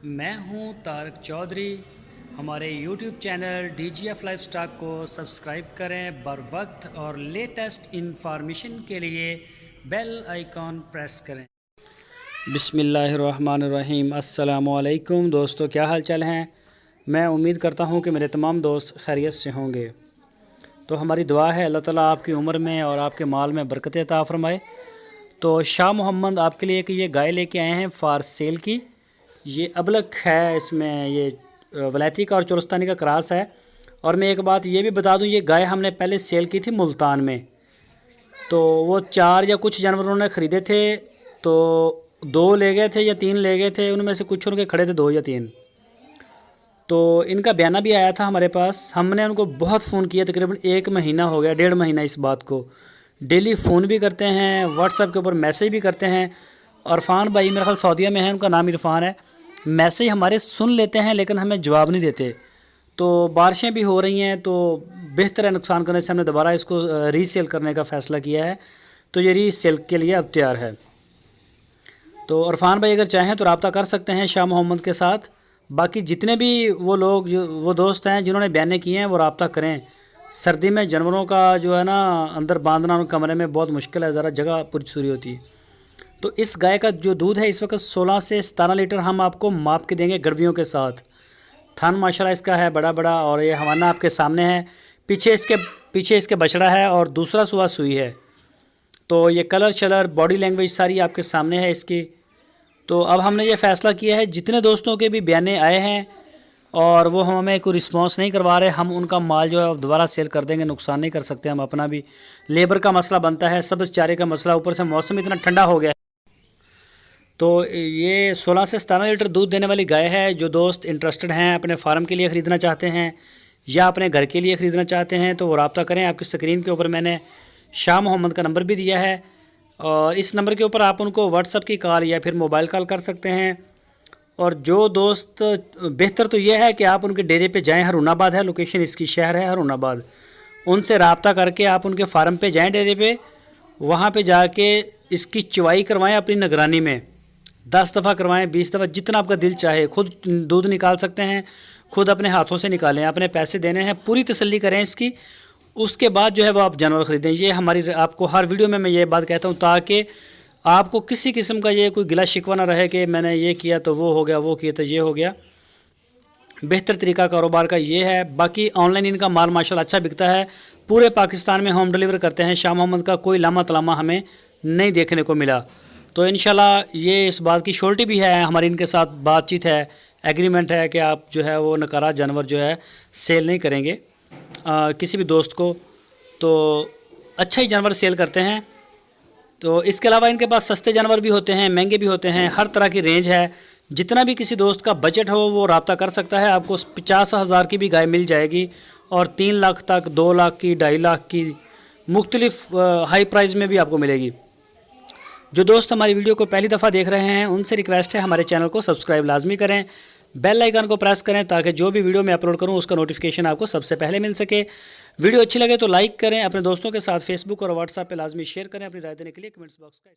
میں ہوں طارق چودھری۔ ہمارے YouTube channel D G F livestock کو سبسکرائب کریں بر وقت اور لیٹسٹ انفارمیشن کے لیے بیل آئیکن پریس کریں۔ بسم اللہ الرحمن الرحیم۔ السلام علیکم دوستو، کیا حال چال ہیں؟ میں امید کرتا ہوں کہ میرے تمام دوست خیریت سے ہوں گے۔ تو ہماری دعا ہے اللہ تعالیٰ آپ کی عمر میں اور آپ کے مال میں برکت عطا فرمائے۔ تو شاہ محمد آپ کے لیے کہ یہ گائے لے کے آئے ہیں فار سیل کی۔ یہ ابلک ہے، اس میں یہ ولایتی کا اور چورستانی کا کراس ہے۔ اور میں ایک بات یہ بھی بتا دوں، یہ گائے ہم نے پہلے سیل کی تھی ملتان میں، تو وہ 4 یا کچھ جانوروں نے خریدے تھے، تو 2 لے گئے تھے یا 3 لے گئے تھے، ان میں سے کچھ ان کے کھڑے تھے 2 یا 3۔ تو ان کا بیانہ بھی آیا تھا ہمارے پاس، ہم نے ان کو بہت فون کیا، تقریباً 1 مہینہ ہو گیا، 1.5 مہینہ اس بات کو۔ ڈیلی فون بھی کرتے ہیں، واٹس ایپ کے اوپر میسیج بھی کرتے ہیں۔ عرفان بھائی میرے خیال سعودیہ میں ہیں، ان کا نام عرفان ہے، میسیج ہمارے سن لیتے ہیں لیکن ہمیں جواب نہیں دیتے۔ تو بارشیں بھی ہو رہی ہیں، تو بہتر ہے نقصان کرنے سے ہم نے دوبارہ اس کو ری سیل کرنے کا فیصلہ کیا ہے۔ تو یہ ری سیل کے لیے اب تیار ہے۔ تو عرفان بھائی اگر چاہیں تو رابطہ کر سکتے ہیں شاہ محمد کے ساتھ۔ باقی جتنے بھی وہ لوگ وہ دوست ہیں جنہوں نے بیانے کیے ہیں وہ رابطہ کریں۔ سردی میں جانوروں کا جو ہے نا اندر باندھنا ان کمرے میں بہت مشکل ہے، ذرا جگہ پرچوری ہوتی ہے۔ تو اس گائے کا جو دودھ ہے اس وقت 16 سے 17 لیٹر ہم آپ کو ماپ کے دیں گے گڑویوں کے ساتھ۔ تھن ماشاءاللہ اس کا ہے بڑا بڑا، اور یہ حوانہ آپ کے سامنے ہے، پیچھے اس کے بچڑا ہے اور دوسرا سوا سوئی ہے۔ تو یہ کلر شلر باڈی لینگویج ساری آپ کے سامنے ہے اس کی۔ تو اب ہم نے یہ فیصلہ کیا ہے، جتنے دوستوں کے بھی بیانے آئے ہیں اور وہ ہمیں کوئی رسپانس نہیں کروا رہے، ہم ان کا مال جو ہے دوبارہ سیل کر دیں گے، نقصان نہیں کر سکتے ہم اپنا بھی۔ لیبر کا مسئلہ بنتا ہے، سبز چارے کا مسئلہ، اوپر سے موسم اتنا ٹھنڈا ہو گیا ہے۔ تو یہ 16 سے 17 لیٹر دودھ دینے والی گائے ہے۔ جو دوست انٹرسٹڈ ہیں، اپنے فارم کے لیے خریدنا چاہتے ہیں یا اپنے گھر کے لیے خریدنا چاہتے ہیں تو وہ رابطہ کریں۔ آپ کی اسکرین کے اوپر میں نے شاہ محمد کا نمبر بھی دیا ہے، اور اس نمبر کے اوپر آپ ان کو واٹس ایپ کی کال یا پھر موبائل کال کر سکتے ہیں۔ اور جو دوست بہتر تو یہ ہے کہ آپ ان کے ڈیرے پہ جائیں، ہارون آباد ہے لوکیشن اس کی، شہر ہے ہارون آباد۔ ان سے رابطہ کر کے آپ ان کے فارم پہ جائیں ڈیرے پہ، وہاں پہ جا کے اس کی چوائی کروائیں اپنی نگرانی میں، 10 دفعہ کروائیں، 20 دفعہ، جتنا آپ کا دل چاہے۔ خود دودھ نکال سکتے ہیں، خود اپنے ہاتھوں سے نکالیں، اپنے پیسے دینے ہیں، پوری تسلی کریں اس کی۔ اس کے بعد جو ہے وہ آپ جانور خریدیں۔ یہ ہماری آپ کو ہر ویڈیو میں یہ بات کہتا ہوں تاکہ آپ کو کسی قسم کا یہ کوئی گلا شکوہ نہ رہے کہ میں نے یہ کیا تو وہ ہو گیا، وہ کیا تو یہ ہو گیا۔ بہتر طریقہ کاروبار کا یہ ہے۔ باقی آن لائن ان کا مال ماشاءاللہ اچھا بکتا ہے، پورے پاکستان میں ہوم ڈیلیور کرتے ہیں۔ شاہ محمد کا کوئی لامہ تلامہ ہمیں نہیں دیکھنے کو ملا۔ تو انشاءاللہ یہ اس بات کی شورٹی بھی ہے، ہماری ان کے ساتھ بات چیت ہے، ایگریمنٹ ہے کہ آپ جو ہے وہ نکارہ جانور جو ہے سیل نہیں کریں گے کسی بھی دوست کو۔ تو اچھا ہی جانور سیل کرتے ہیں۔ تو اس کے علاوہ ان کے پاس سستے جانور بھی ہوتے ہیں، مہنگے بھی ہوتے ہیں، ہر طرح کی رینج ہے۔ جتنا بھی کسی دوست کا بجٹ ہو وہ رابطہ کر سکتا ہے۔ آپ کو 50,000 کی بھی گائے مل جائے گی، اور 3 لاکھ تک، 2 لاکھ کی، 2.5 لاکھ کی، مختلف ہائی پرائز میں بھی آپ کو ملے گی۔ جو دوست ہماری ویڈیو کو پہلی دفعہ دیکھ رہے ہیں ان سے ریکویسٹ ہے ہمارے چینل کو سبسکرائب لازمی کریں، بیل آئیکن کو پریس کریں تاکہ جو بھی ویڈیو میں اپلوڈ کروں اس کا نوٹیفیکیشن آپ کو سب سے پہلے مل سکے۔ ویڈیو اچھی لگے تو لائک کریں، اپنے دوستوں کے ساتھ فیس بک اور واٹس ایپ پہ لازمی شیئر کریں، اپنی رائے دینے کے لیے کمنٹس باکس کا